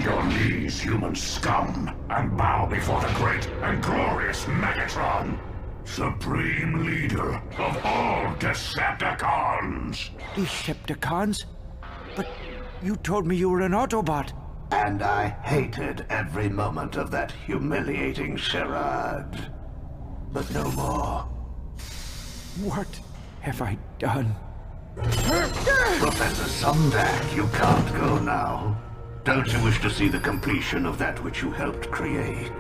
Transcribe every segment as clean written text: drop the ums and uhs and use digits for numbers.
your knees, human scum, and bow before the great and glorious Megatron, supreme leader of all Decepticons. Decepticons? But you told me you were an Autobot. And I hated every moment of that humiliating charade. But no more. What have I done? Professor Sumdac, you can't go now. Don't you wish to see the completion of that which you helped create?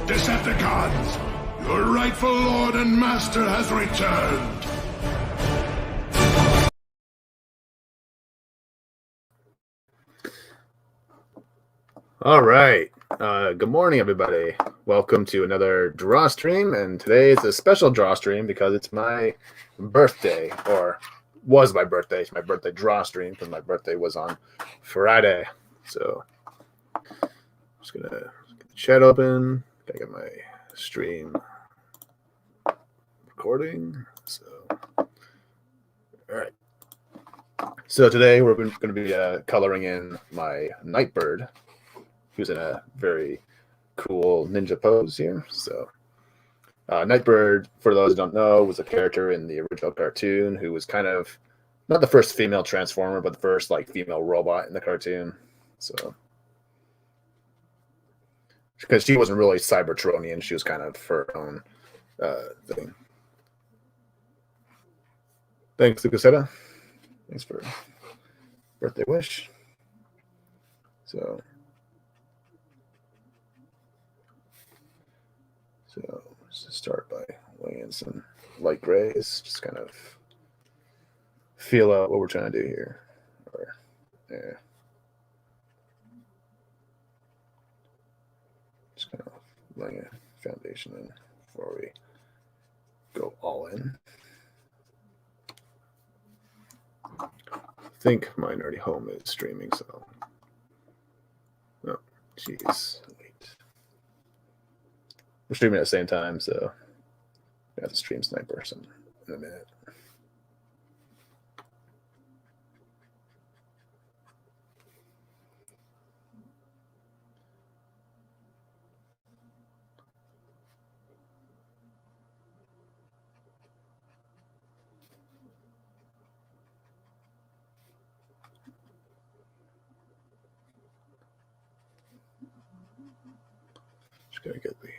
Decepticons, your rightful lord and master has returned. All right. Good morning, everybody. Welcome to another Drawstream, and today is a special Drawstream because it's my birthday, or was my birthday. It's my birthday Drawstream because my birthday was on Friday. So I'm just gonna get the chat open. Gotta get my stream recording. So, all right. So today we're going to be coloring in my Nightbird, who's in a very cool ninja pose here. So Nightbird, for those who don't know, was a character in the original cartoon who was kind of not the first female transformer, but the first like female robot in the cartoon. So because she wasn't really Cybertronian, she was kind of her own thing. Thanks, Lucasetta. Thanks for birthday wish. So let's just start by laying in some light grays, just kind of feel out what we're trying to do here. Or, yeah. Just kind of laying a foundation in before we go all in. I think my nerdy home is streaming, so. Oh, jeez. Wait. We're streaming at the same time, so I have to stream Sniper in a minute. Just gotta get the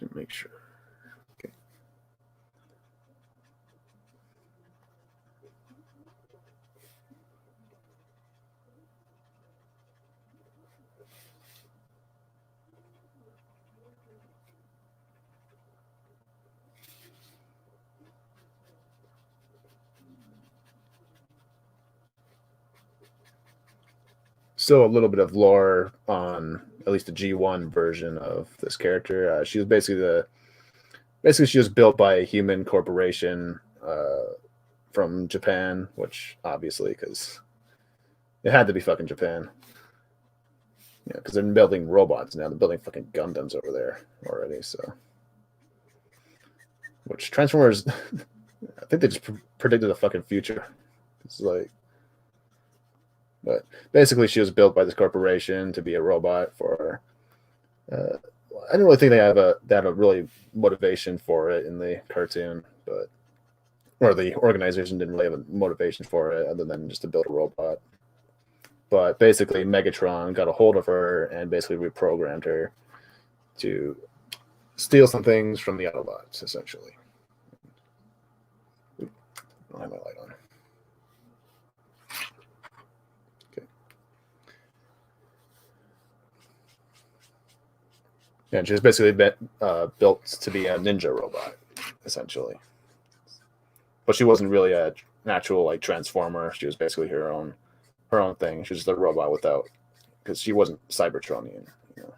to make sure. Okay. So a little bit of lore on at least the G1 version of this character. She was basically she was built by a human corporation from Japan, which obviously because it had to be fucking Japan. Yeah, because they're building robots now. They're building fucking Gundams over there already. So, which Transformers, I think they just predicted the fucking future. It's like. But basically, she was built by this corporation to be a robot for I don't really think they have a really motivation for it in the cartoon, but or the organization didn't really have a motivation for it other than just to build a robot. But basically, Megatron got a hold of her and basically reprogrammed her to steal some things from the Autobots, essentially. I don't have my light on. Okay. Yeah, she was basically built to be a ninja robot, essentially. But she wasn't really an actual like transformer. She was basically her own thing. She was just a robot without, because she wasn't Cybertronian. You know.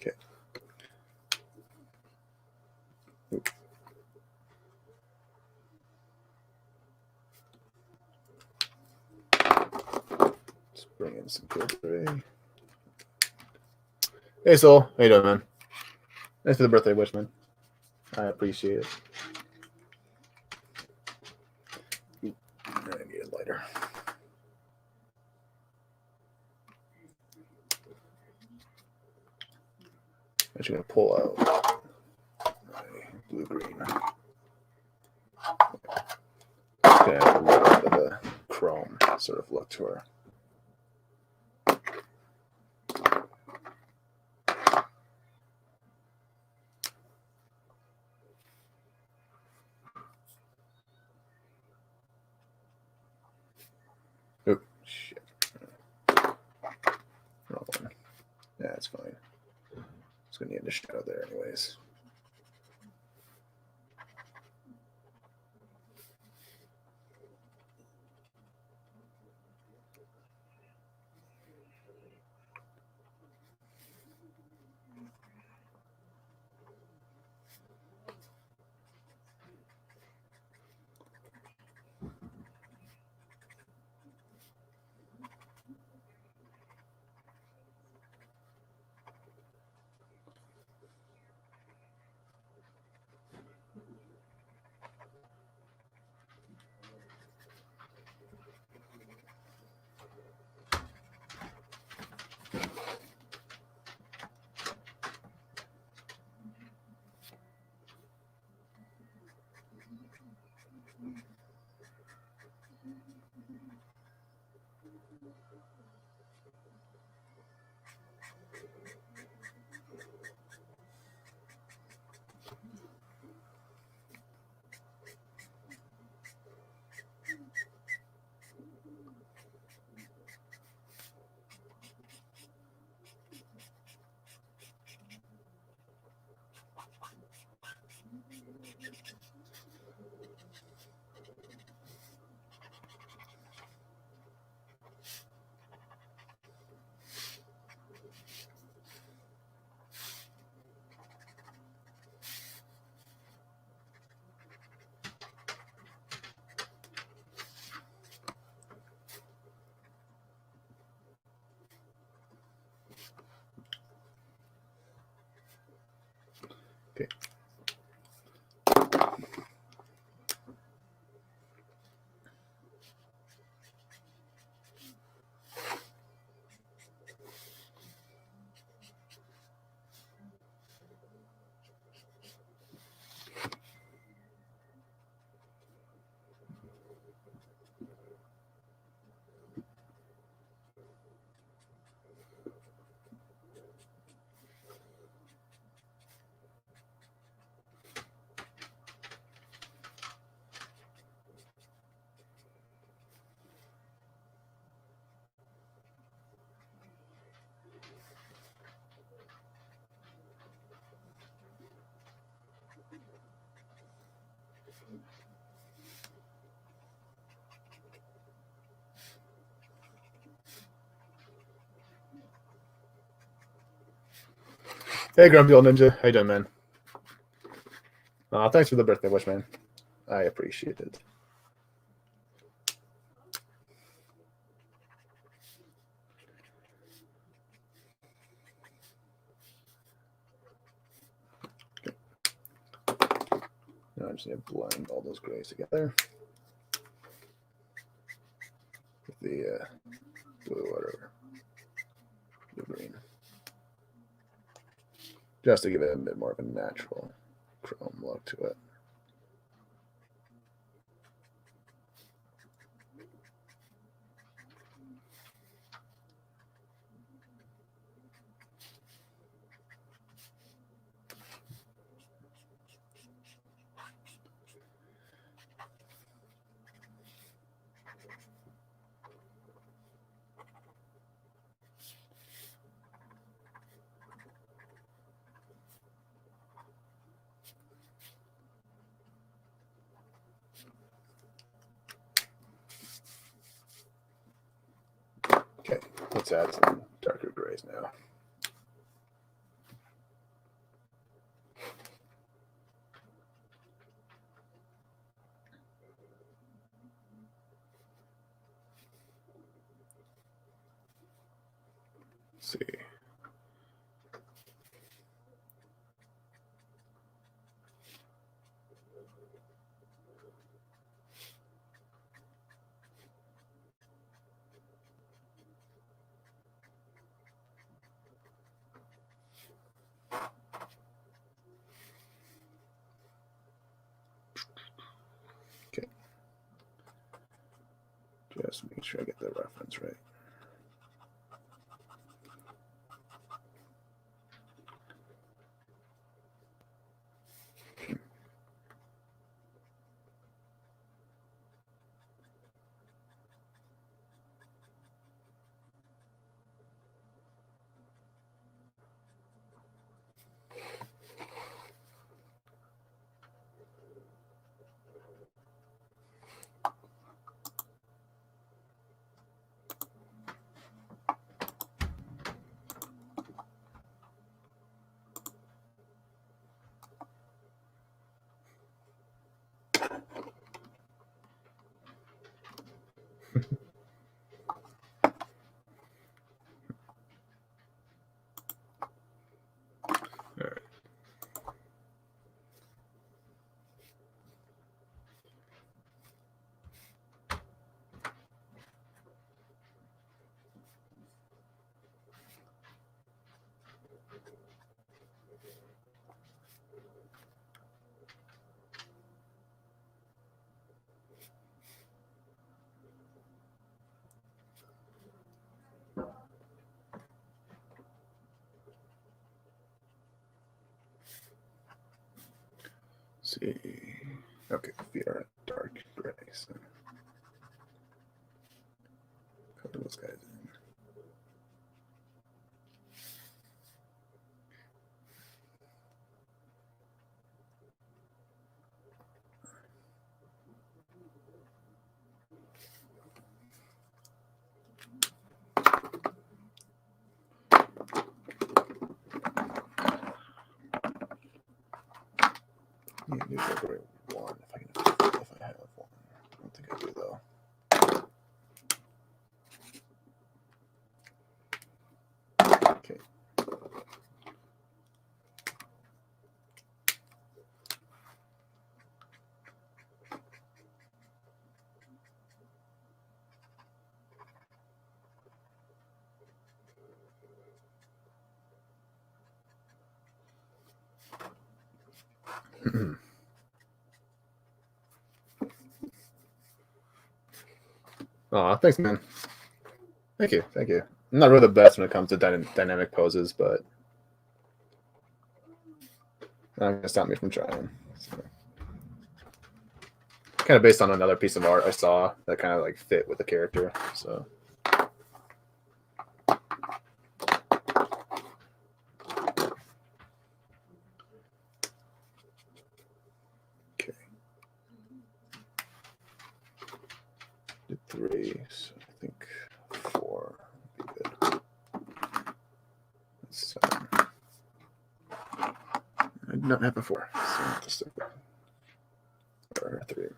Okay. Let's bring in some cool tray. Hey, Soul. How you doing, man? Thanks for the birthday wish, man. I appreciate it. I need a lighter. I'm actually going to pull out my blue-green. It's going to have a little bit of a chrome sort of look to her. Oh, shit. Wrong one. Yeah, it's fine. It's going to need a shadow there anyways. Okay. Hey, Grumpy Old Ninja. How you doing, man? Thanks for the birthday wish, man. I appreciate it. Now I just need to blend all those grays together with the blue, whatever, blue green, just to give it a bit more of a natural chrome look to it. Okay, let's add some darker grays now. Let's see. Okay. Just make sure I get the reference right. All right. See. Okay, feet are dark gray. So color those guys in. Yeah, use over one if I have one. I don't think I do though. Okay. Aw, thanks, man. Thank you, thank you. I'm not really the best when it comes to dynamic poses, but not gonna stop me from trying. So. Kind of based on another piece of art I saw that kind of like fit with the character. So. Okay. Did 3, so I think 4 would be good. 7. did not have before. So, or 3.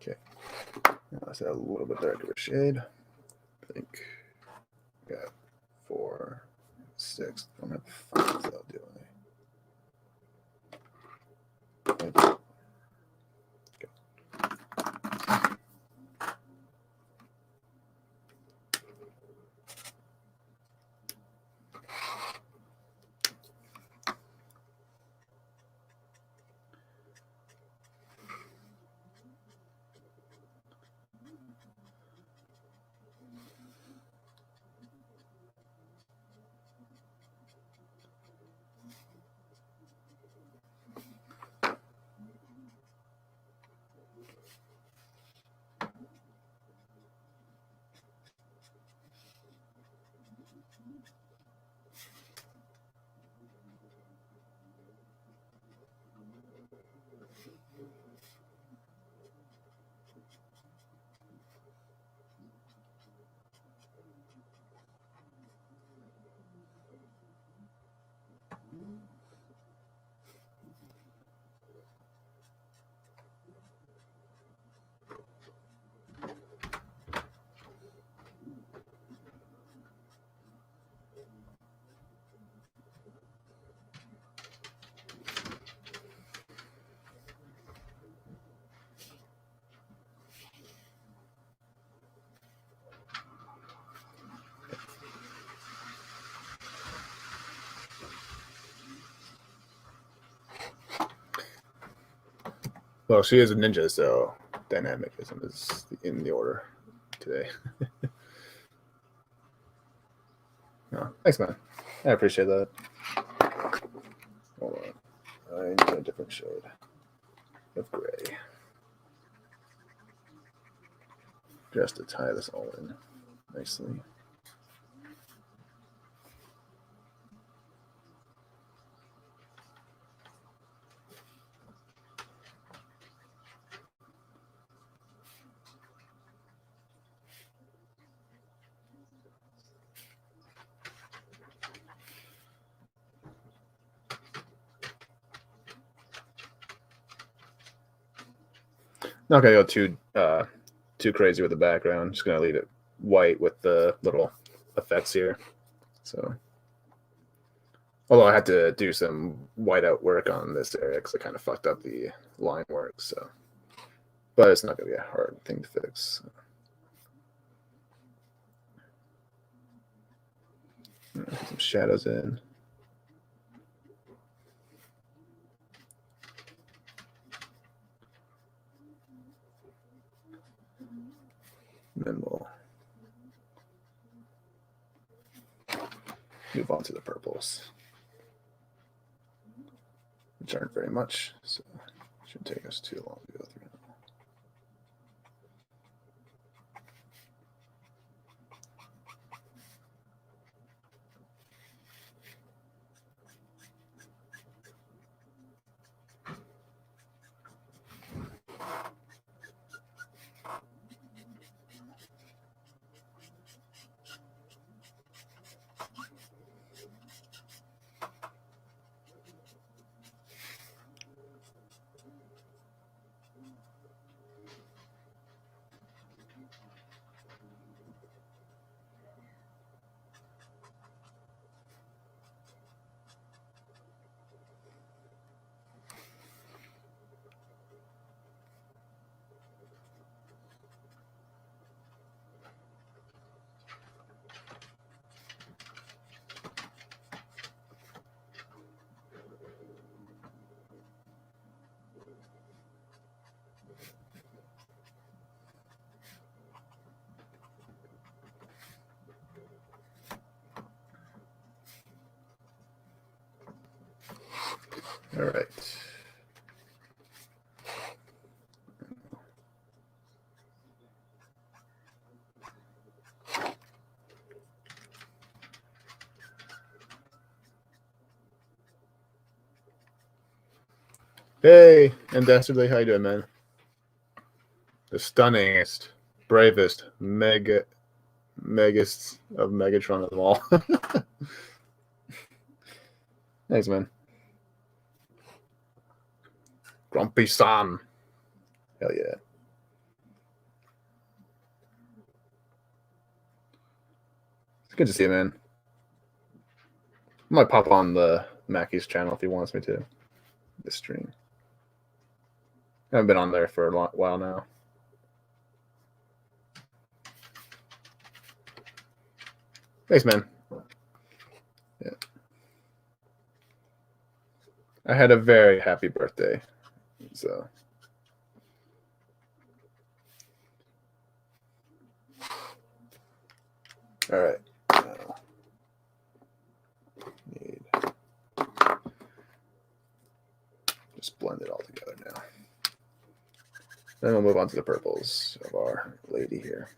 Okay. Now let's add a little bit darker shade. I think we got 4, 6. I don't have 5, so I'll do it. Okay. Well, she is a ninja, so dynamicism is in the order today. No, thanks, man. I appreciate that. Hold on. I need a different shade of gray. Just to tie this all in nicely. Not gonna go too crazy with the background. Just gonna leave it white with the little effects here. So, although I had to do some whiteout work on this area because I kind of fucked up the line work. So, but it's not gonna be a hard thing to fix. Put some shadows in. And then we'll move on to the purples, which aren't very much, so it shouldn't take us too long to go through. All right. Hey, and Dastardly, how you doing, man? The stunningest, bravest, megast of Megatron of them all. Thanks, man. Grumpy Sam. Hell yeah. It's good to see you, man. I might pop on the Mackey's channel if he wants me to. This stream. I haven't been on there for a while now. Thanks, man. Yeah. I had a very happy birthday. So. All right. Need just blend it all together now. Then we'll move on to the purples of our lady here.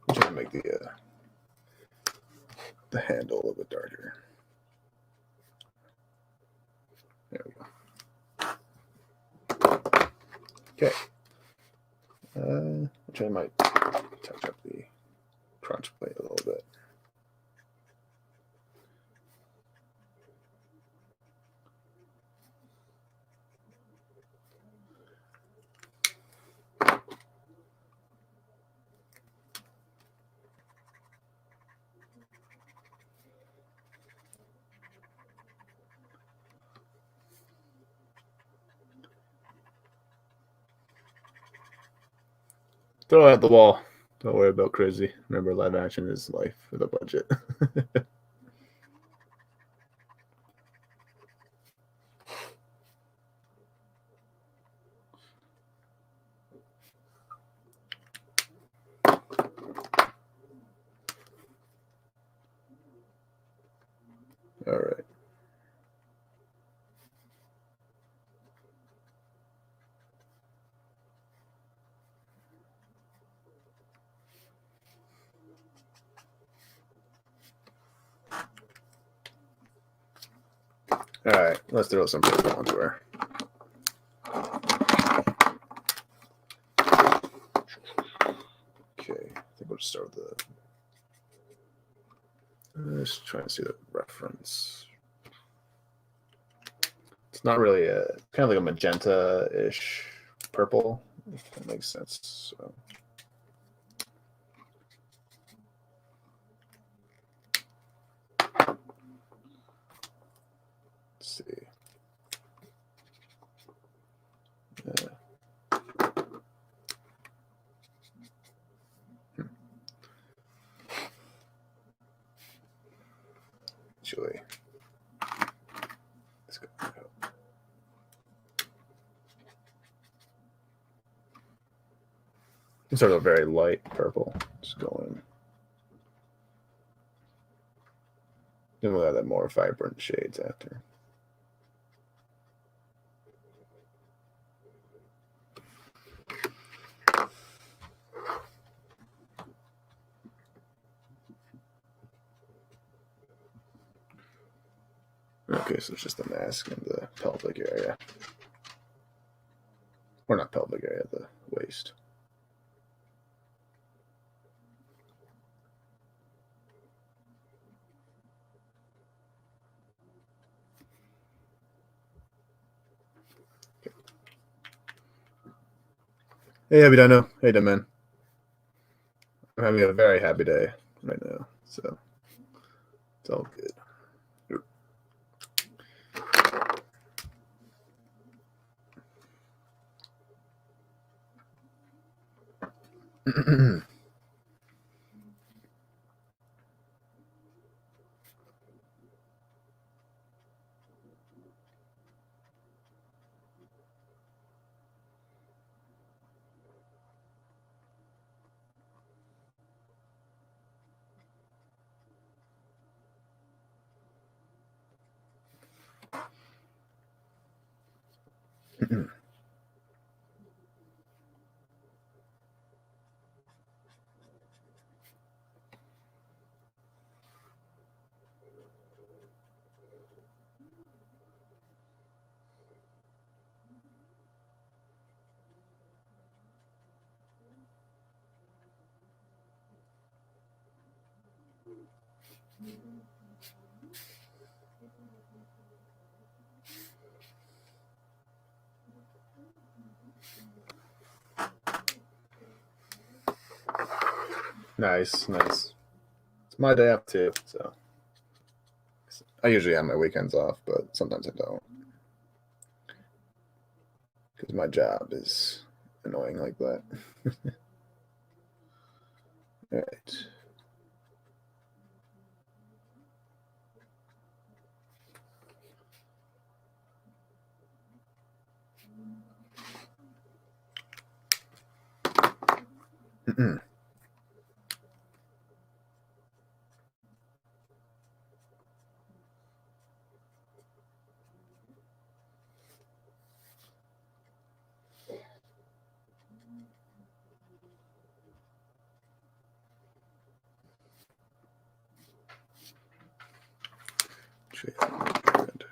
I'm trying to make the handle a little bit darker. There we go. Okay. Which I might touch up the crunch plate a little bit. Throw it at the wall. Don't worry about crazy. Remember, live action is life with a budget. All right. All right, let's throw some purple onto her. Okay, I think we'll just start with Just trying to see the reference. It's not really kind of like a magenta-ish purple, if that makes sense. So. Let's see. Actually, let's go. It's sort of a very light purple. Just going. Then we'll have that more vibrant shades after. Okay, so it's just the mask and the pelvic area. Or not pelvic area, the waist. Okay. Hey, Abidano. Hey, man. I'm having a very happy day right now, so it's all good. Nice. It's my day off too, so I usually have my weekends off, but sometimes I don't because my job is annoying like that. All right. Good.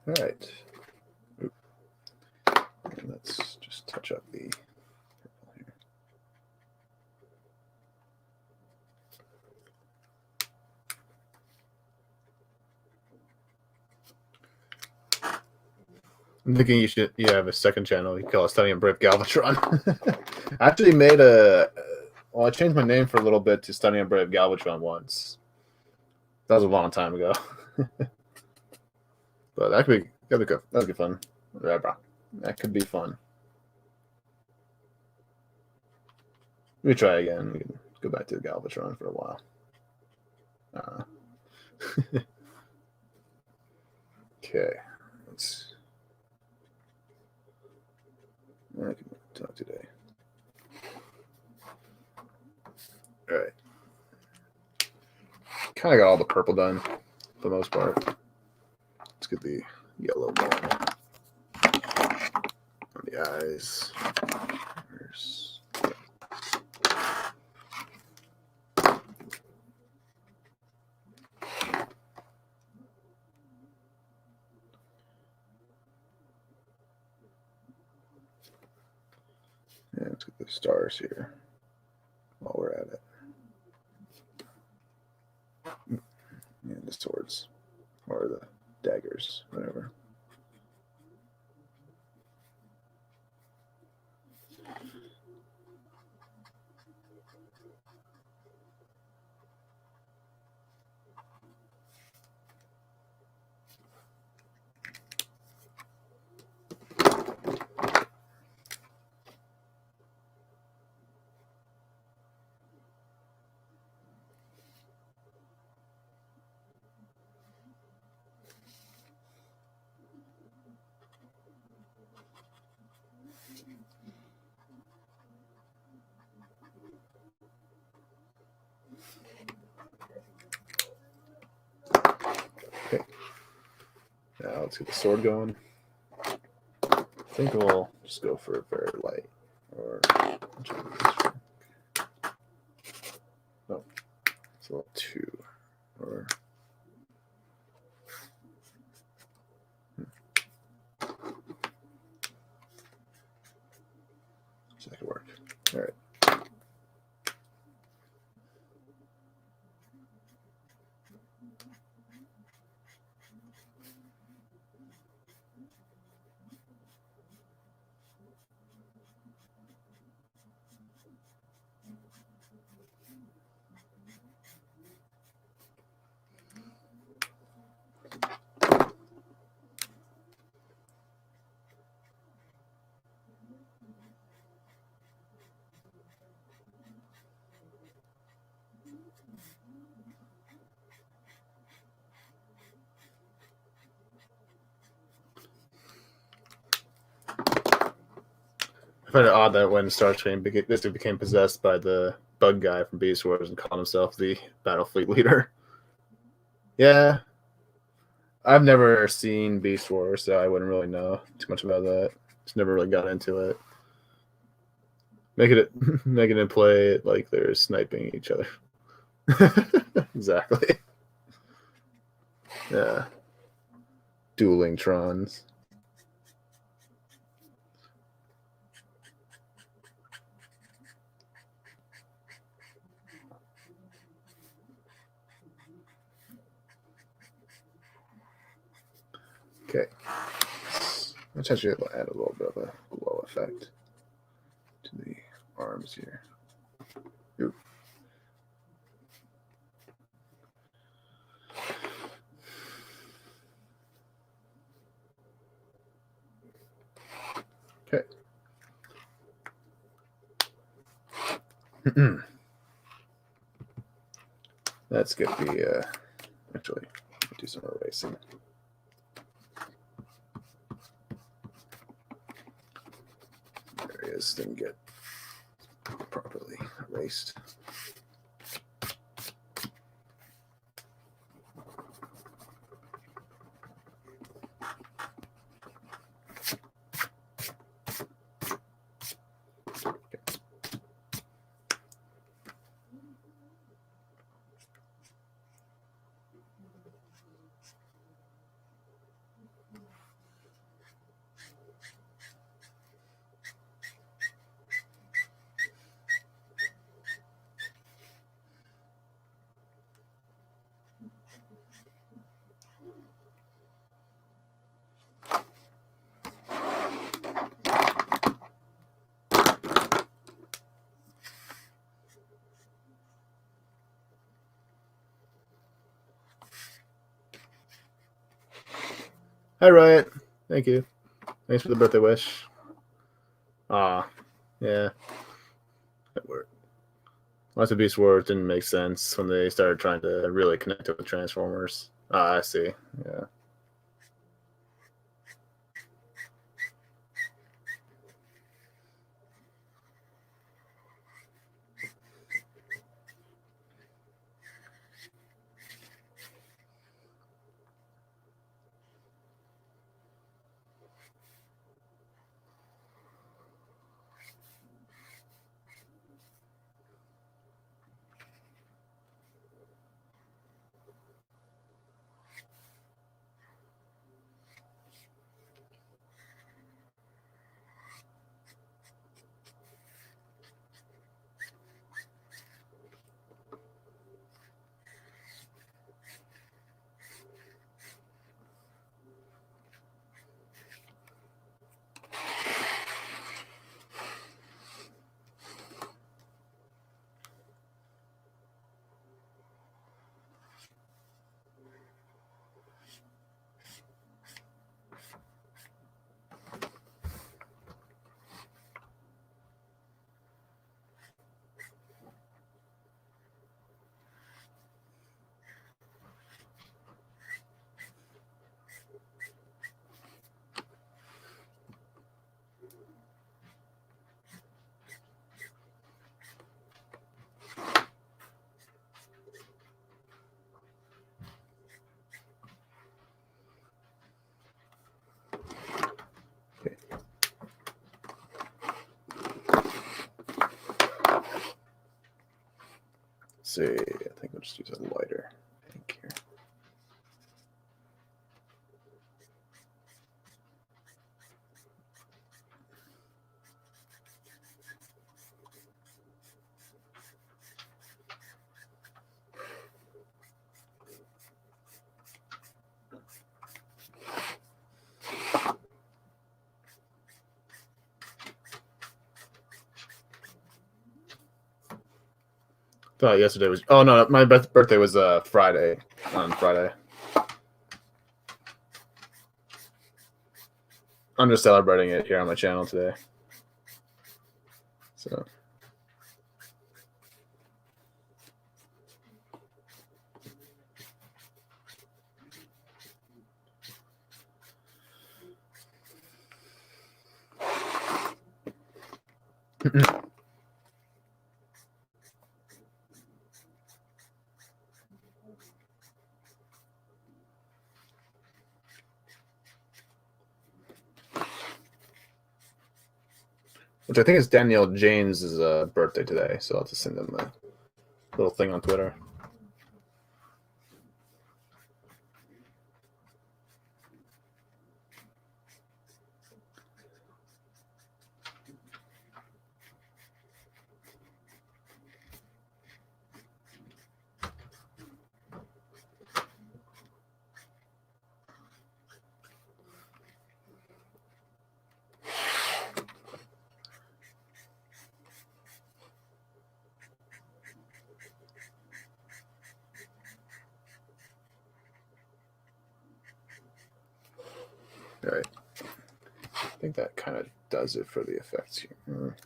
All right. And let's just touch up the purple here. I'm thinking you have a second channel. You call it Studying Brave Galvatron. I actually made I changed my name for a little bit to Studying Brave Galvatron once. That was a long time ago. But that'd be good. That'd be fun. That could be fun. Let me try again. We can go back to the Galvatron for a while. Okay, let's. I can talk today. All right. Kind of got all the purple done for the most part. Let's get the yellow going on the eyes. There's... Yeah, let's get the stars here while we're at it. And the swords, or the daggers, whatever. Okay. Now let's get the sword going. I think we'll just go for a very light. Or no, it's a little 2. Or so that could work. All right. I find it odd that when Starscream became possessed by the bug guy from Beast Wars and called himself the Battlefleet leader. Yeah, I've never seen Beast Wars, so I wouldn't really know too much about that. Just never really got into it. Making it play it like they're sniping each other. Exactly. Yeah. Dueling Trons. Okay. Let's actually add a little bit of a glow effect to the arms here. Oop. Okay. Let's get the actually do some erasing. Areas didn't get properly erased. Hi, Riot. Thank you. Thanks for the birthday wish. Yeah. That worked. Master Beast Wars didn't make sense when they started trying to really connect it with Transformers. Ah, I see. Yeah. See, I think we'll just use a lighter pink here. Thought yesterday was. Oh no, my birthday was Friday. On Friday. I'm just celebrating it here on my channel today. So. Which I think is Danielle James' birthday today, so I'll just send him a little thing on Twitter. All right. I think that kind of does it for the effects here.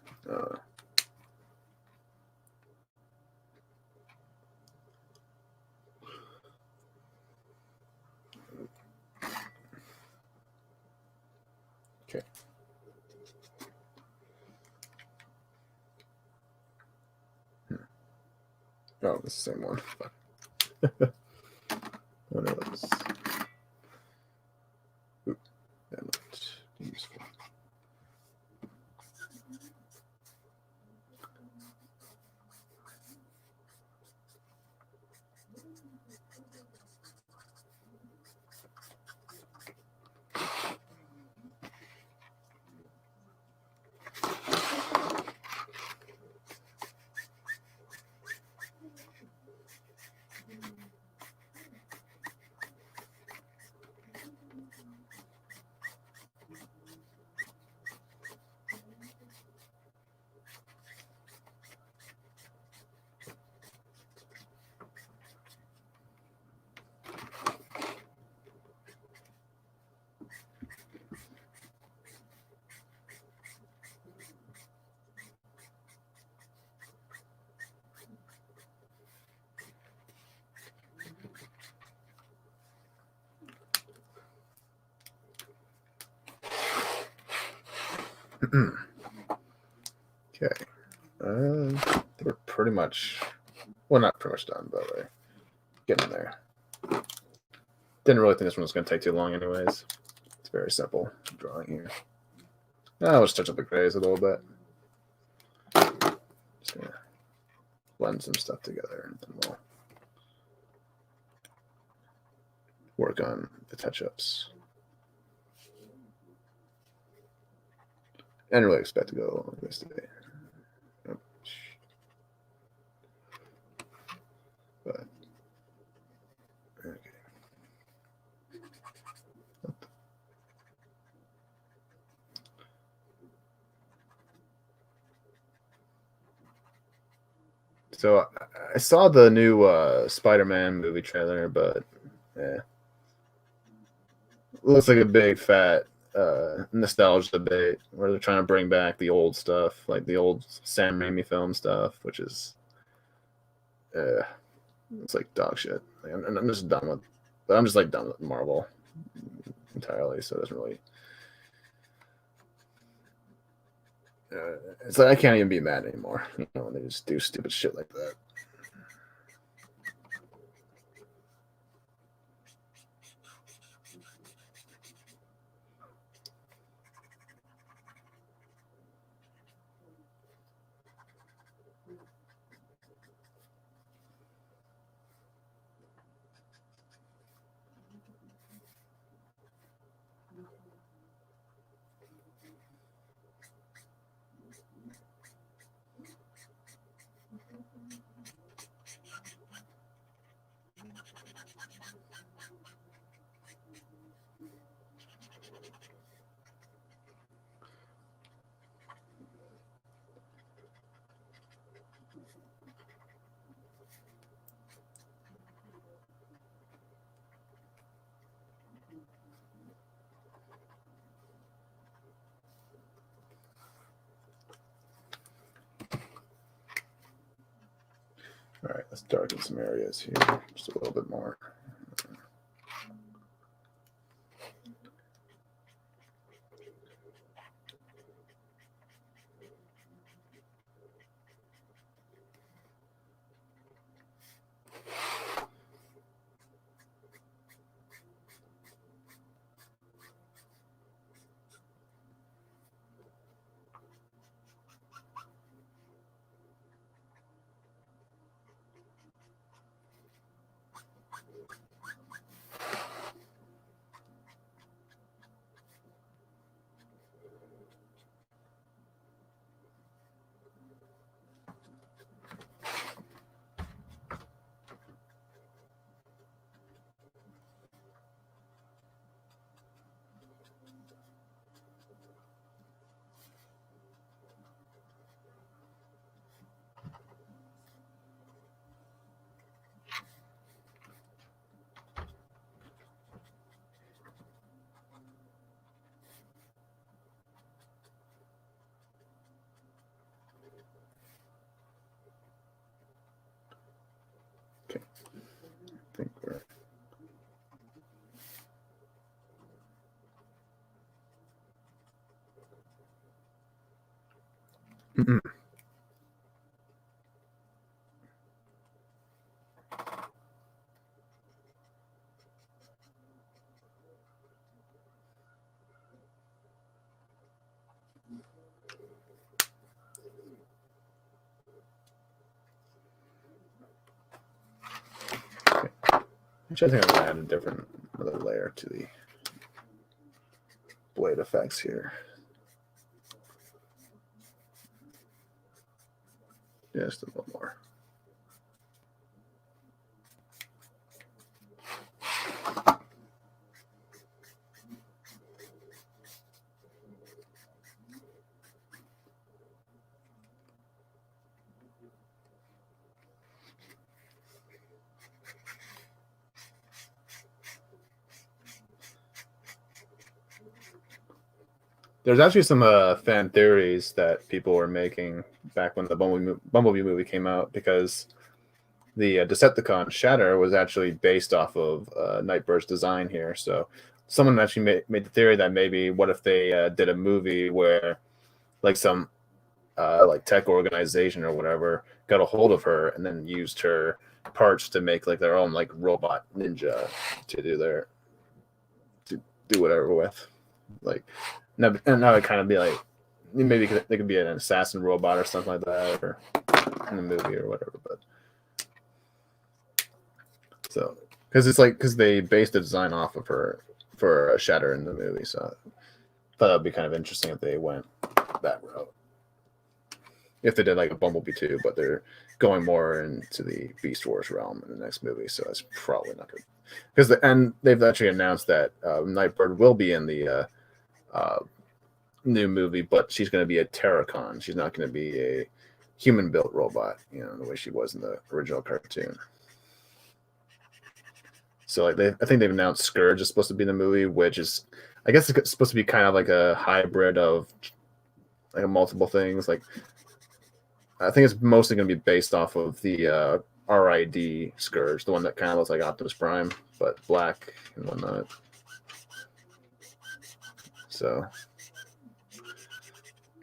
Okay. Oh, it's the same one. Oh, no, that's... Oop, that might be useful. Okay. We're pretty much, well, not pretty much done, but we're getting there. Didn't really think this one was going to take too long anyways. It's very simple drawing here. I'll just touch up the grays a little bit. Just going to blend some stuff together, and then we'll work on the touch-ups. I didn't really expect to go like this today. But okay. So I saw the new Spider-Man movie trailer, but yeah, looks like a big fat nostalgia debate where they're trying to bring back the old stuff, like the old Sam Raimi film stuff, which is it's like dog shit. Like, I'm just done with, but I'm just like done with Marvel entirely. So it doesn't really. It's like I can't even be mad anymore. You know, when they just do stupid shit like that. All right, let's darken some areas here just a little bit more. Okay, I think we're. Actually, I think I'm gonna add a different another layer to the blade effects here. Just a little more. There's actually some fan theories that people were making back when the Bumblebee movie came out, because the Decepticon Shatter was actually based off of Nightbird's design here. So someone actually made the theory that maybe what if they did a movie where like some like tech organization or whatever got a hold of her and then used her parts to make like their own like robot ninja to do whatever with. Like now, and now it kind of be like maybe they could be an assassin robot or something like that, or in the movie or whatever. But so because they based the design off of her for Shatter in the movie, so I thought that'd be kind of interesting if they went that route. If they did like a Bumblebee 2, but they're going more into the Beast Wars realm in the next movie, so that's probably not good. Because and they've actually announced that Nightbird will be in the new movie, but she's going to be a Terracon. She's not going to be a human-built robot, the way she was in the original cartoon. So like I think they've announced Scourge is supposed to be in the movie, which is, I guess it's supposed to be kind of like a hybrid of like multiple things. Like I think it's mostly going to be based off of the RID Scourge, the one that kind of looks like Optimus Prime, but black and whatnot. So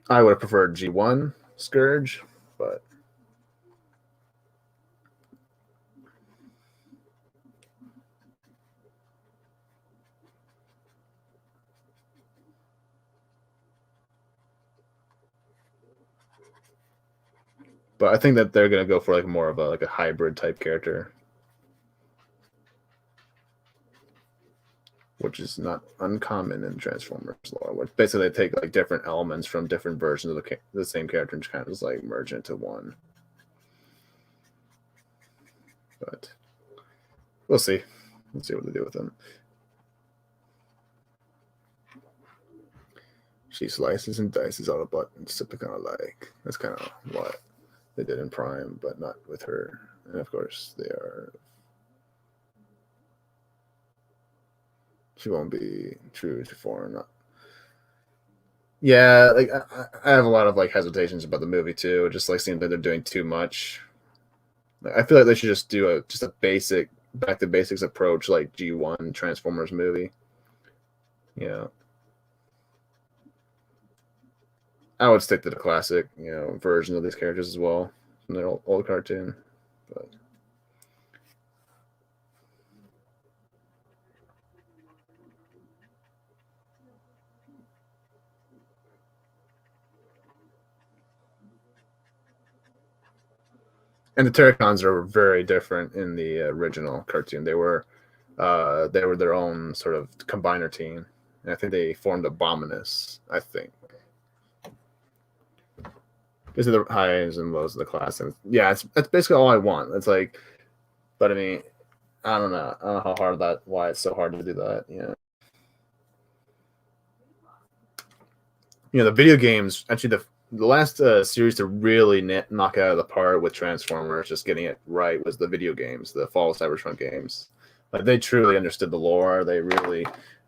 I would have preferred G1 Scourge, but I think that they're gonna go for like more of a hybrid type character, which is not uncommon in Transformers lore. Which basically they take like different elements from different versions of the same character and just kind of just like merge into one. But we'll see. Let's see what they do with them. She slices and dices all the buttons to pick on a like. That's kind of what they did in Prime, but not with her. And of course, she won't be true to form. Yeah, like I have a lot of like hesitations about the movie too. Just like seems like they're doing too much. Like, I feel like they should just do a basic back to basics approach, like G1 Transformers movie. Yeah. I would stick to the classic, version of these characters as well from the old cartoon. But and the Terracons are very different in the original cartoon. They were their own sort of combiner team, and I think they formed Abominus. I think. These are the highs and lows of the class, and yeah, that's basically all I want. It's like, but I mean, I don't know how hard why it's so hard to do that. The video games actually the last series to really knock it out of the park with Transformers, just getting it right, was the video games, the Fall of Cybertron games. Like they truly understood the lore. They really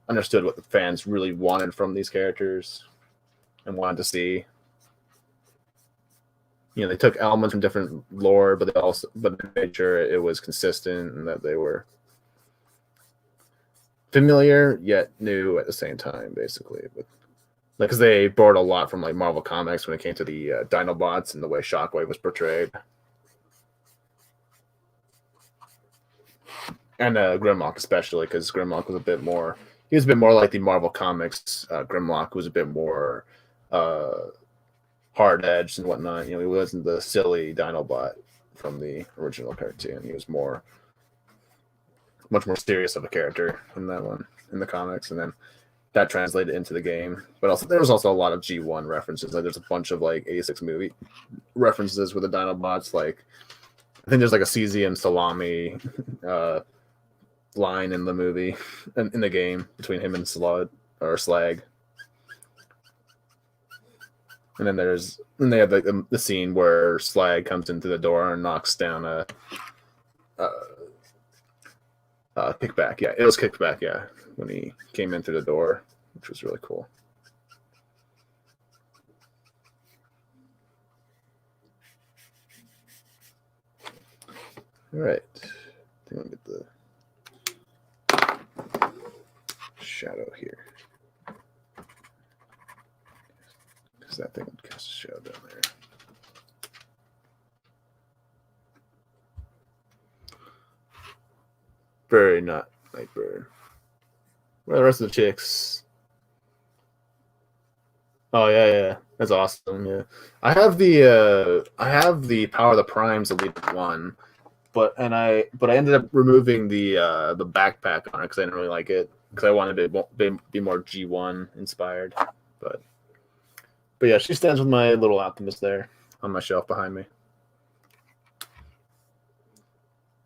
understood what the fans really wanted from these characters and wanted to see. They took elements from different lore, but they made sure it was consistent and that they were familiar yet new at the same time, basically. But because they borrowed a lot from like Marvel Comics when it came to the Dinobots and the way Shockwave was portrayed, and Grimlock especially, because Grimlock was a bit more. He was a bit more like the Marvel Comics Grimlock, who was a bit more hard edged and whatnot. He wasn't the silly Dinobot from the original cartoon. He was much more serious of a character in that one in the comics, and then that translated into the game. But also there was also a lot of G1 references. Like there's a bunch of like 86 movie references with the Dinobots. Like I think there's like a cesium salami line in the movie in the game between him and Slag. And then they have like the scene where Slag comes into the door and knocks down a kickback. Yeah, it was kickback. Yeah, when he came in through the door, which was really cool. All right, I think I'll get the shadow here. Because that thing would cast a shadow down there. Very not Nightbird. Where are the rest of the chicks? Oh yeah, that's awesome. Yeah, I have the Power of the Primes Elite 1, but I ended up removing the backpack on it because I didn't really like it because I wanted it to be more G1 inspired. But yeah, she stands with my little Optimus there on my shelf behind me.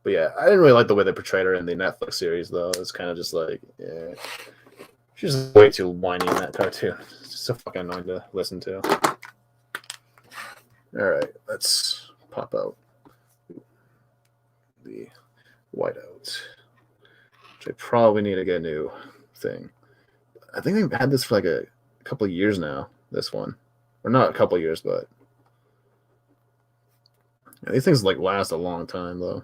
But yeah, I didn't really like the way they portrayed her in the Netflix series though. It's kind of just like, yeah, she's just way too whiny in that cartoon. It's just so fucking annoying to listen to. All right, let's pop out the whiteout, which I probably need to get a new thing. I think they've had this for like a couple of years now. This one, or not a couple of years, but yeah, these things like last a long time though.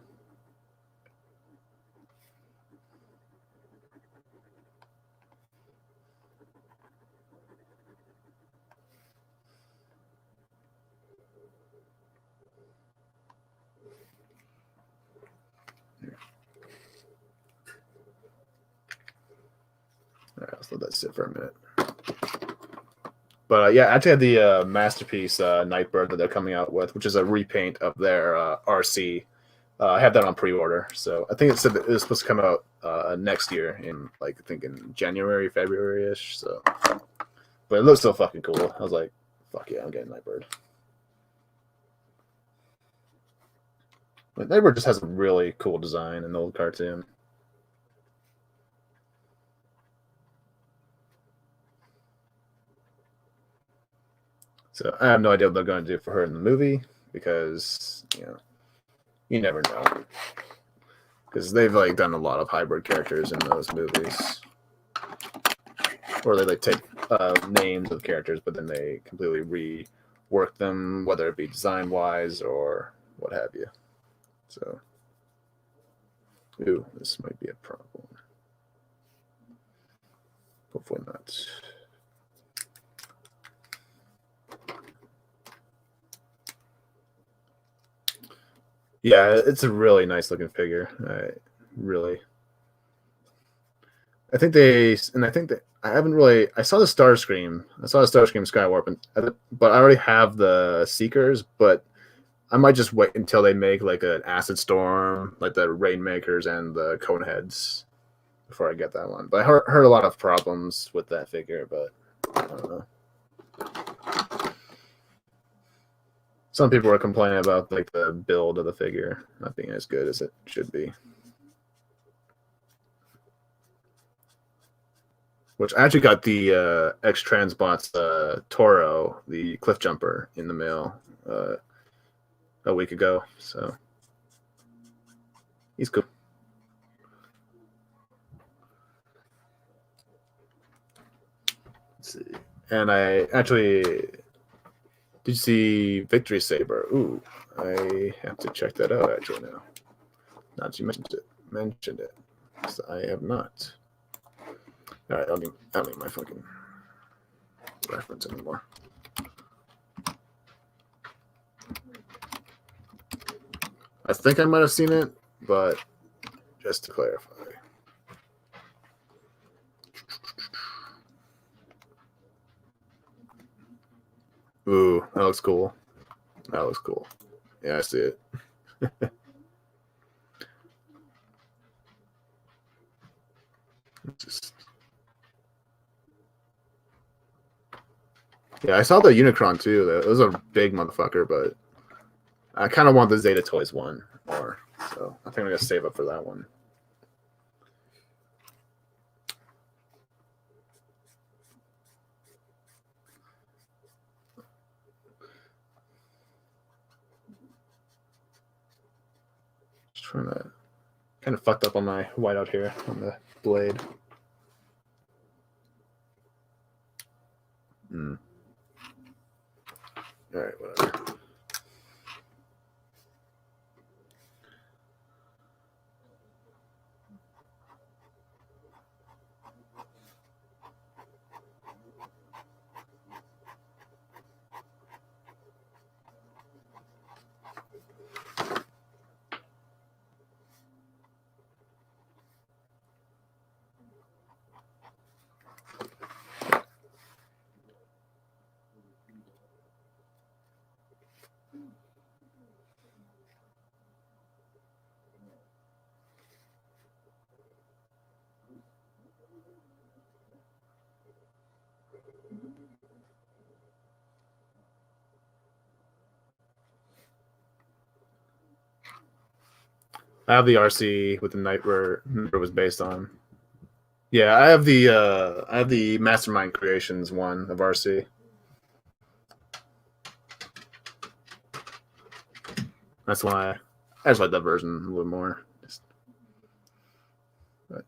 All right, let's let that sit for a minute. But yeah, I actually had the Masterpiece Nightbird that they're coming out with, which is a repaint of their RC. I have that on pre-order, so I think it said that it was supposed to come out next year in like I think in January, February-ish. So, but it looks so fucking cool. I was like, fuck yeah, I'm getting Nightbird. But Nightbird just has a really cool design in the old cartoon. So I have no idea what they're going to do for her in the movie because you never know. Because they've like done a lot of hybrid characters in those movies, or they like take names of characters, but then they completely rework them, whether it be design wise or what have you. So, ooh, this might be a problem. Hopefully not. Yeah, it's a really nice looking figure. I think I haven't really. I saw the Starscream. I saw the Starscream Skywarp, but I already have the Seekers. But I might just wait until they make like an Acid Storm, like the Rainmakers and the Coneheads, before I get that one. But I heard a lot of problems with that figure, but I don't know. Some people were complaining about like the build of the figure not being as good as it should be. Which I actually got the X Transbots Toro, the Cliff Jumper, in the mail a week ago. So he's cool. Let's see. And I actually did you see Victory Saber? Ooh, I have to check that out actually now. Now that you mentioned it. So I have not. All right, I don't need my fucking reference anymore. I think I might have seen it, but just to clarify. Ooh, that looks cool. That looks cool. Yeah, I see it. Yeah, I saw the Unicron too. It was a big motherfucker, but I kind of want the Zeta Toys one more, so I think I'm gonna save up for that one. Just trying to kind of fucked up on my whiteout here on the blade. All right, whatever. I have the RC with the Nightbird it was based on. Yeah, I have the Mastermind Creations one of RC. That's why I just like that version a little more. But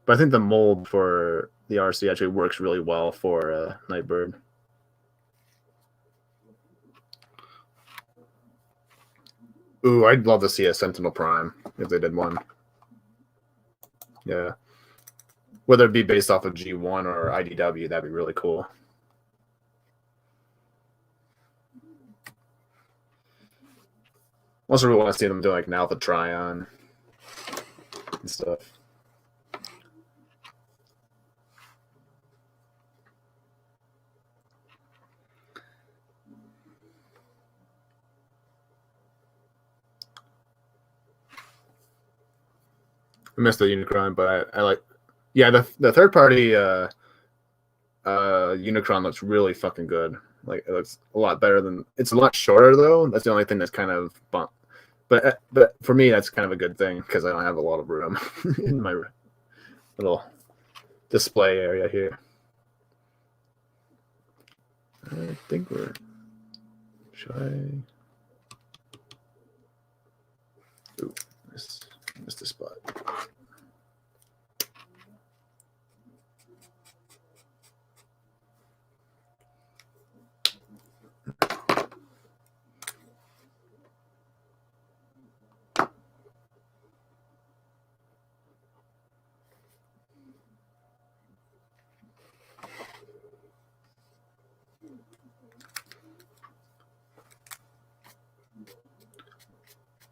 I think the mold for the RC actually works really well for Nightbird. Ooh, I'd love to see a Sentinel Prime if they did one. Yeah. Whether it be based off of G1 or IDW, that'd be really cool. Also, really want to see them do like an Alpha Trion and stuff. I missed the Unicron, but I like. Yeah, the third party Unicron looks really fucking good. Like it looks a lot better than. It's a lot shorter though. That's the only thing that's kind of bump. But for me, that's kind of a good thing because I don't have a lot of room in my little display area here. I think we're. Should I? Ooh, missed the spot.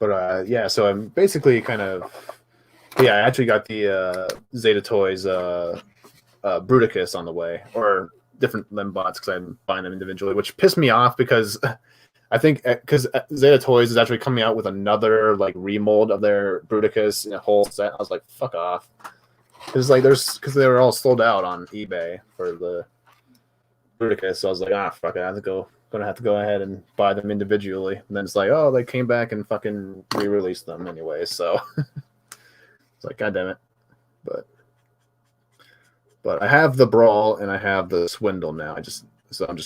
But yeah, so I'm basically kind of I actually got the Zeta Toys Bruticus on the way, or different Limbots because I'm buying them individually, which pissed me off because I think because Zeta Toys is actually coming out with another like remold of their Bruticus in a whole set. I was like, fuck off. Because like because they were all sold out on eBay for the Bruticus, so I was like, fuck it, gonna have to go ahead and buy them individually. And then it's like, oh, they came back and fucking re-released them anyway. So it's like, god damn it. But I have the Brawl and I have the Swindle now. I'm just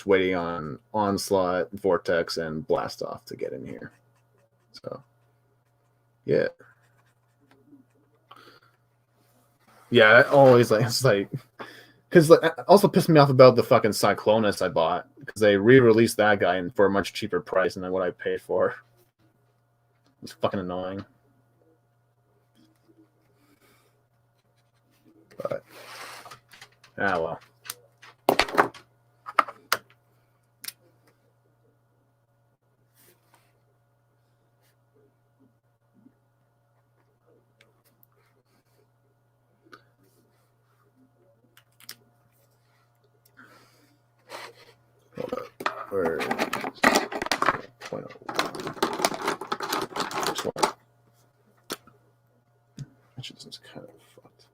waiting on Onslaught, Vortex, and Blast Off to get in here. So yeah. Yeah, always like it's like because it also pissed me off about the fucking Cyclonus I bought because they re-released that guy for a much cheaper price than what I paid for. It's fucking annoying. But well. Hold up. Where is 0.01? This one. Actually, this is kind of fucked.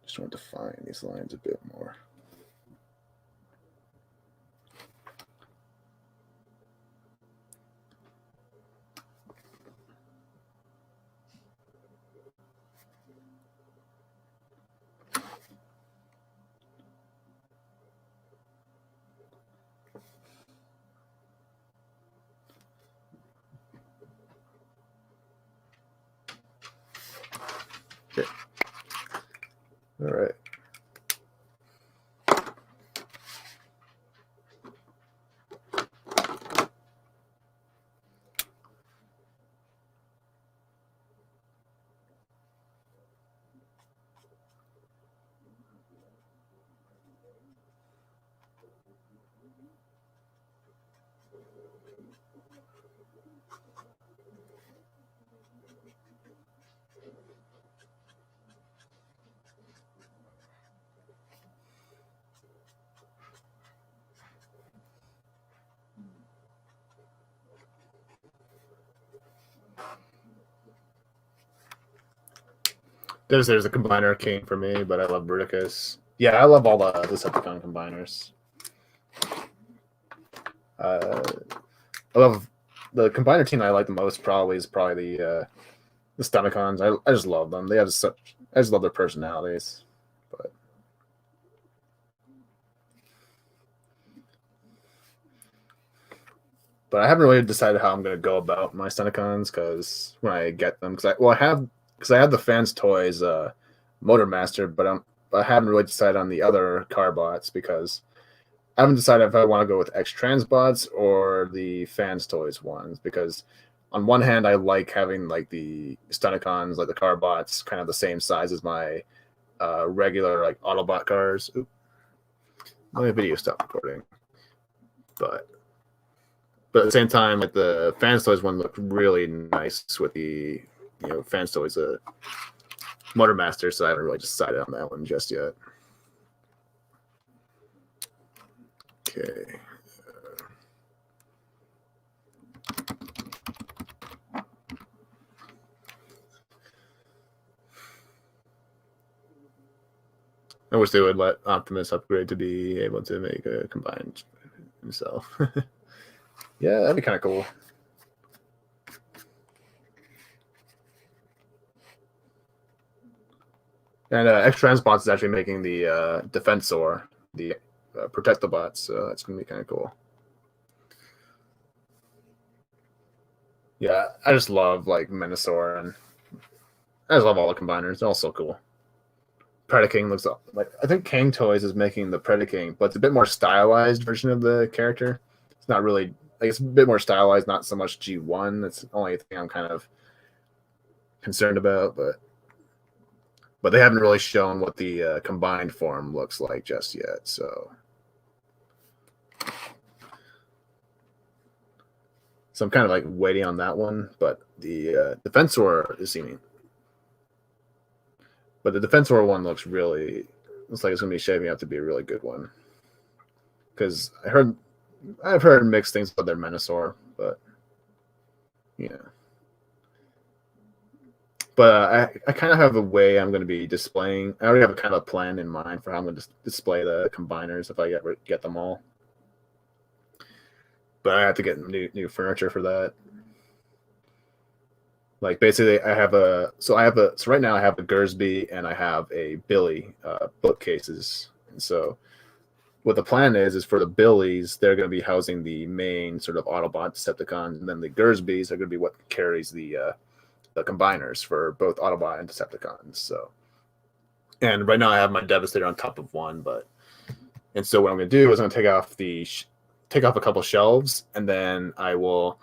Just want to define these lines a bit more. Okay. All right. There's a combiner king for me, but I love Bruticus. Yeah, I love all the Decepticon combiners. I love the combiner team I like the most. Is probably the Stunticons. I just love them. They have such. I just love their personalities. But I haven't really decided how I'm going to go about my Stunticons because when I get them, I have the fans toys Motormaster, but I haven't really decided on the other Carbots because I haven't decided if I want to go with X Transbots or the fans toys ones because on one hand I like having like the Stunticons, like the Carbots, kind of the same size as my regular like Autobot cars. Oop. Let me video stop recording. But at the same time, like the fans toys one looked really nice with the fans toys Motormaster, so I haven't really decided on that one just yet. Okay. I wish they would let Optimus upgrade to be able to make a combined himself. Yeah, that'd be kind of cool. And X Transbots is actually making the Defensor, the Protectobots, so that's going to be kind of cool. Yeah, I just love like Menasor, and I just love all the combiners. They're all so cool. Predaking looks like I think Kang Toys is making the Predaking, but it's a bit more stylized version of the character. It's not really like it's a bit more stylized, not so much G1. That's the only thing I'm kind of concerned about, but they haven't really shown what the combined form looks like just yet. So I'm kind of like waiting on that one. But the Defensor is seeming. But the Defensor one looks like it's going to be shaping up to be a really good one. Because I've heard mixed things about their Menasor, but yeah. But I kind of have a way I'm going to be displaying. I already have a kind of a plan in mind for how I'm going to display the combiners if I get them all. But I have to get new furniture for that. Like basically, so right now I have a Gersby and I have a Billy bookcases. And so what the plan is for the Billies, they're going to be housing the main sort of Autobot Decepticons, and then the Gersbys are going to be what carries the combiners for both Autobot and Decepticons. So, and right now I have my Devastator on top of one, and so what I'm going to do is I'm going to take off a couple shelves, and then I will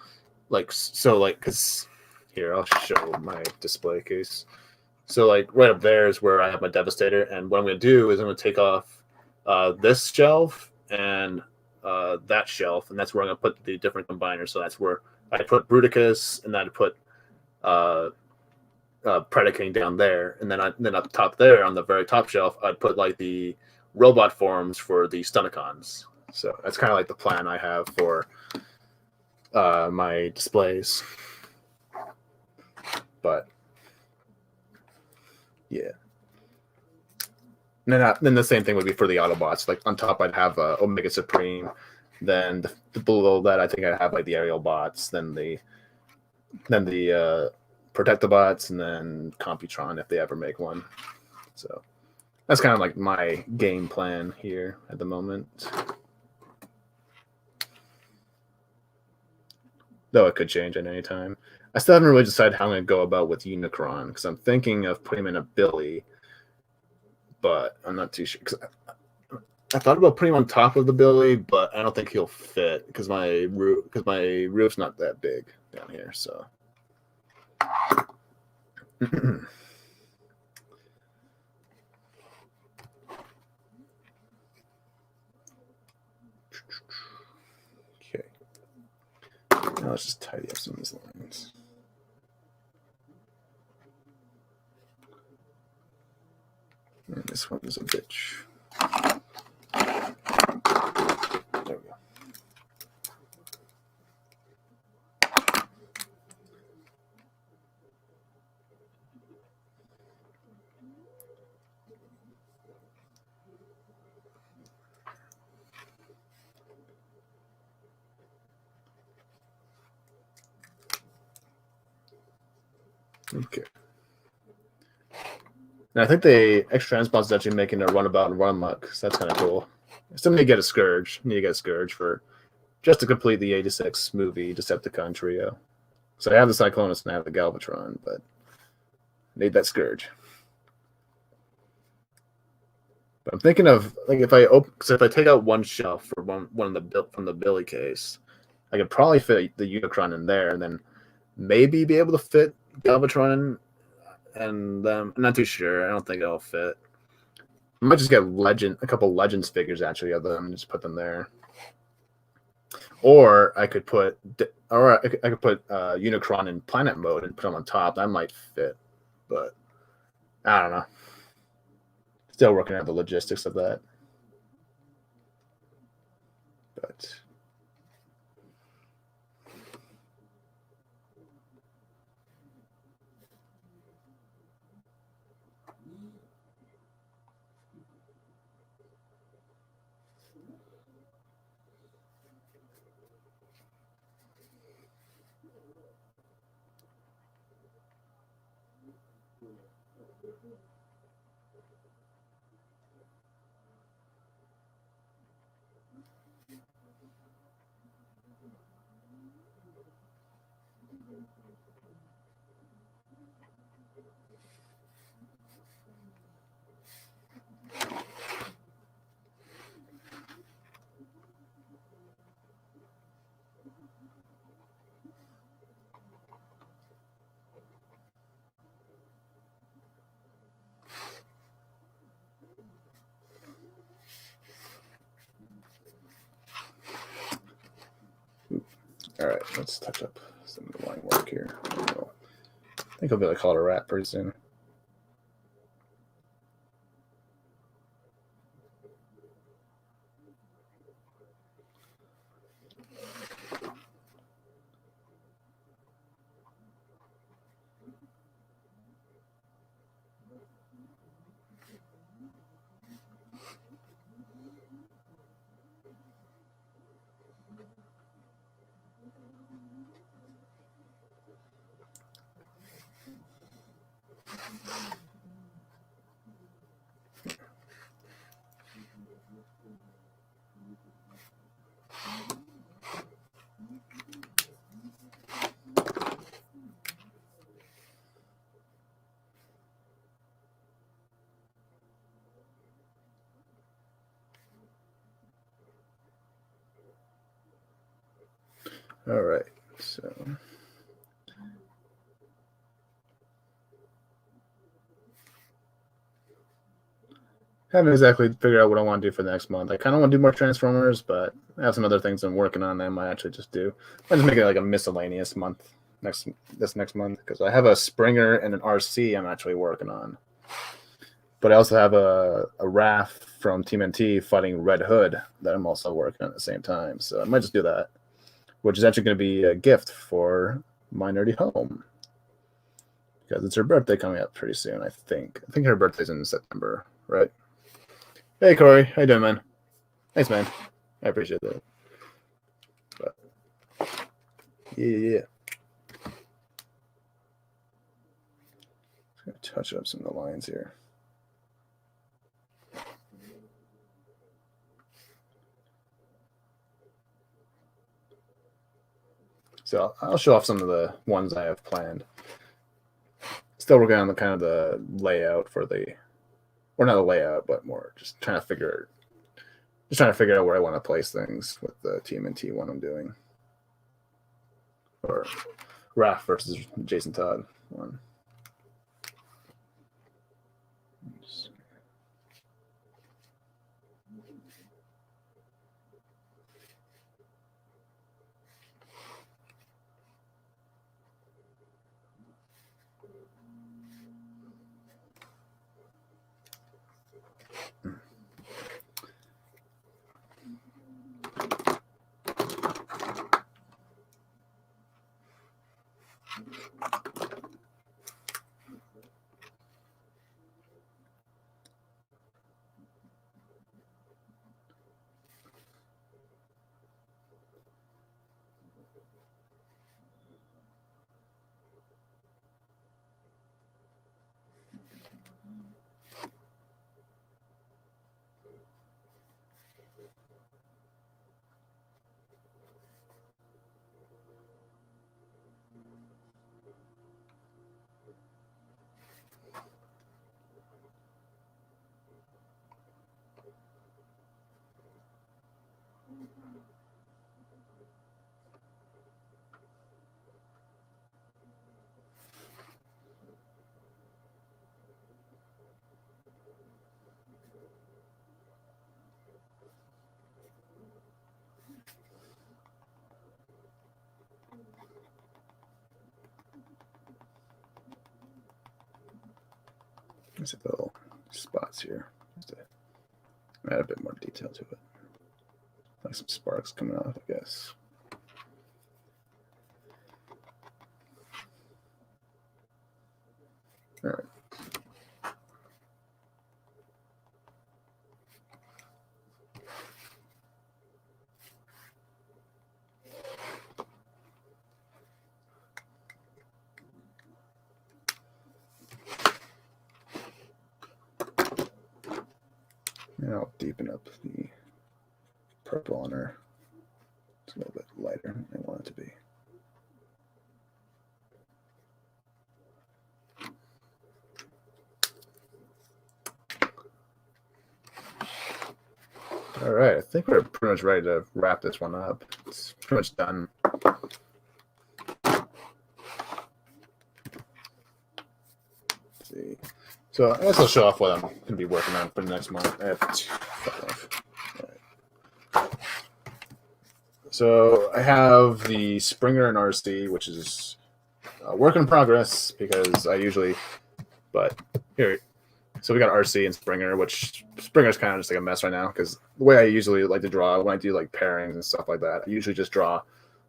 because here I'll show my display case. So like right up there is where I have my Devastator, and what I'm going to do is I'm going to take off this shelf and that shelf, and that's where I'm going to put the different combiners. So that's where I put Bruticus, and then I put Predaking down there, and then up top there on the very top shelf, I'd put like the robot forms for the Stunticons. So that's kind of like the plan I have for my displays. But yeah. And then the same thing would be for the Autobots. Like on top, I'd have Omega Supreme. Then below that, I think I'd have like the Aerial Bots. Then the Protectobots, and then Computron if they ever make one. So that's kind of like my game plan here at the moment. Though it could change at any time. I still haven't really decided how I'm going to go about with Unicron because I'm thinking of putting him in a Billy, but I'm not too sure. Cause I thought about putting him on top of the Billy, but I don't think he'll fit because my roof's not that big down here. So. Okay. Now let's just tidy up some of these lines. And this one is a bitch. There we go. Okay. And I think the extra transpons is actually making a runabout and run amok, so that's kind of cool. Still need to get a Scourge. Need to get a Scourge for just to complete the 86 movie Decepticon trio. So I have the Cyclonus and I have the Galvatron, but need that Scourge. But I'm thinking of like if I take out one shelf for one of the from the Billy case, I could probably fit the Unicron in there, and then maybe be able to fit Galvatron and them. I'm not too sure. I don't think it'll fit. I might just get a couple Legends figures actually of them and just put them there. Or I could put Unicron in planet mode and put them on top. That might fit, but I don't know. Still working out the logistics of that. But all right, let's touch up some of the line work here. I think I'll be able to call it a wrap pretty soon. All right, so haven't exactly figured out what I want to do for the next month. I kind of want to do more Transformers, but I have some other things I'm working on that I might actually just do. I just make it like a miscellaneous month this next month because I have a Springer and an RC I'm actually working on. But I also have a Raph from Team NT fighting Red Hood that I'm also working on at the same time. So I might just do that, which is actually going to be a gift for my nerdy home because it's her birthday coming up pretty soon. I think her birthday's in September, right? Hey, Corey. How you doing, man? Thanks, man. I appreciate that. But, yeah. Just going to touch up some of the lines here. So I'll show off some of the ones I have planned. Still working on the kind of the layout for the, or not the layout, but more just trying to figure out where I want to place things with the TMNT one I'm doing, or Raph versus Jason Todd one. Let's see the little spots here. Just to add a bit more detail to it. Like some sparks coming off, I guess. All right. And I'll deepen up the purple on her. It's a little bit lighter than I want it to be. All right, I think we're pretty much ready to wrap this one up. It's pretty much done. Let's see. So I guess I'll show off what I'm going to be working on for the next month. I have two. Right. So I have the Springer and RC, which is a work in progress because I usually, but here. So we got RC and Springer, which Springer's kind of just like a mess right now because the way I usually like to draw when I do like pairings and stuff like that, I usually just draw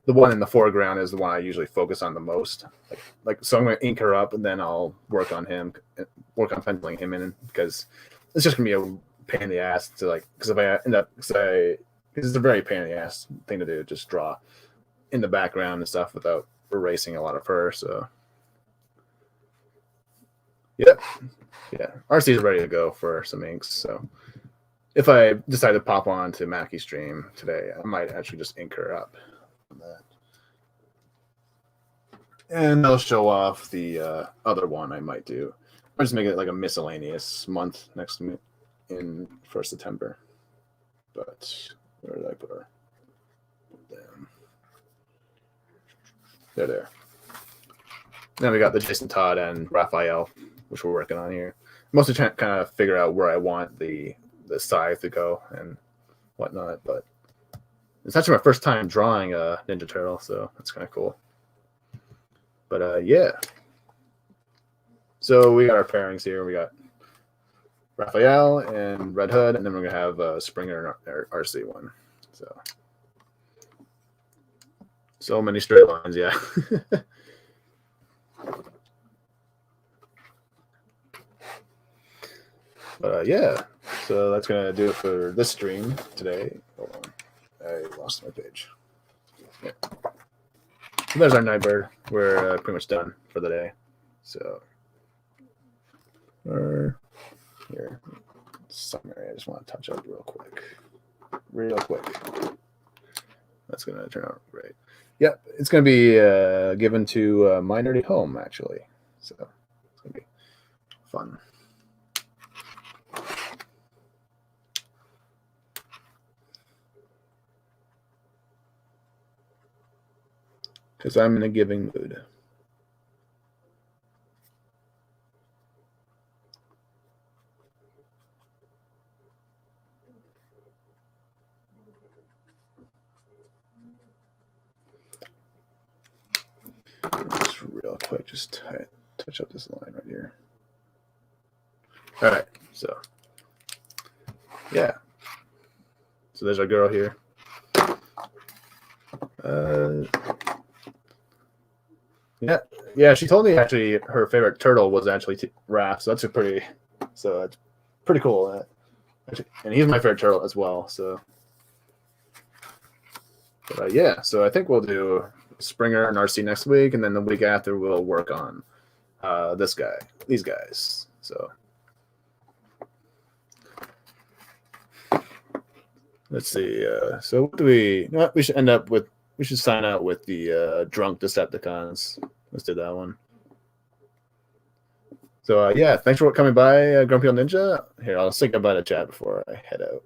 the one in the foreground is the one I usually focus on the most. Like so I'm going to ink her up and then I'll work on him, work on penciling him in because it's just going to be a pain in the ass to like, because if I end up, because it's a very pain in the ass thing to do, just draw in the background and stuff without erasing a lot of her. So, yep. Yeah, RC is ready to go for some inks. So if I decide to pop on to Mackie Stream today, I might actually just ink her up on that. And I'll show off the other one I might do. I'll just make it like a miscellaneous month next in for September. But where did I put her? There. Then we got the Jason Todd and Raphael, which we're working on here. Mostly trying to kind of figure out where I want the scythe to go and whatnot. But it's actually my first time drawing a Ninja Turtle, so that's kind of cool. But yeah. So we got our pairings here. We got Raphael and Red Hood, and then we're gonna have Springer and RC one. So many straight lines, yeah. Yeah, so that's going to do it for this stream today. Hold on. I lost my page. Yeah. So there's our Nightbird. We're pretty much done for the day. So, here. Summary. I just want to touch up real quick. That's going to turn out great. Yep, it's going to be given to My Nerdy Home, actually. So, it's going to be fun. Because I'm in a giving mood. Just real quick, just touch up this line right here. All right, so yeah. So there's our girl here. Yeah. She told me actually her favorite turtle was actually Raph, so that's pretty cool. And he's my favorite turtle as well. So, but yeah. So I think we'll do Springer and RC next week, and then the week after we'll work on these guys. So let's see. So what do we? We should end up with. We should sign out with the drunk Decepticons. Let's do that one. So, yeah, thanks for coming by, Grumpy Old Ninja. Here, I'll say goodbye to chat before I head out.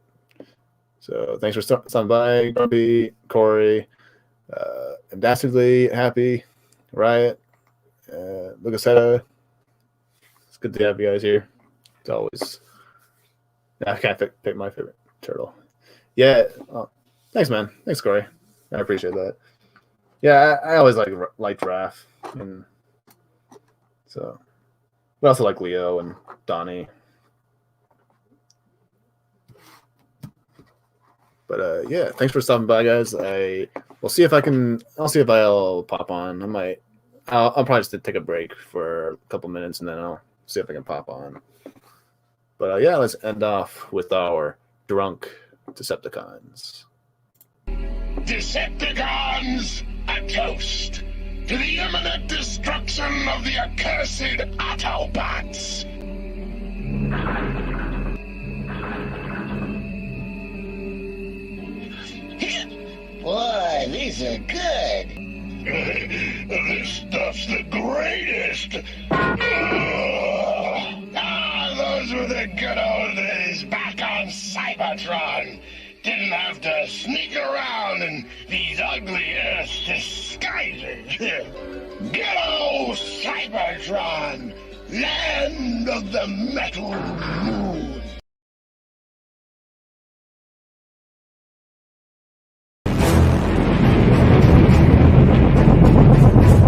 So, thanks for stopping by, Grumpy, Corey, Dastardly, Happy, Riot, Lucasetta. It's good to have you guys here. It's always... I can't pick my favorite turtle. Yeah, thanks, man. Thanks, Corey. I appreciate that. Yeah, I always liked Raph, and so But I also like Leo and Donnie. But yeah, thanks for stopping by, guys. We'll see if I'll pop on. I'll probably just take a break for a couple minutes and then I'll see if I can pop on. But yeah, let's end off with our drunk Decepticons. Decepticons, a toast to the imminent destruction of the accursed Autobots. Boy, these are good. This stuff's the greatest. Those were the good old days back on Cybertron. Didn't have to sneak around in these ugly Earth disguises. Good old Cybertron, land of the metal moon.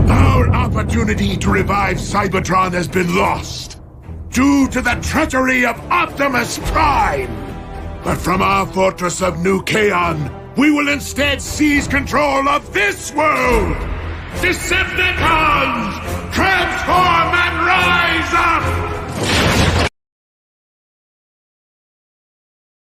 Our opportunity to revive Cybertron has been lost due to the treachery of Optimus Prime. But from our fortress of New Kaon, we will instead seize control of this world! Decepticons, transform!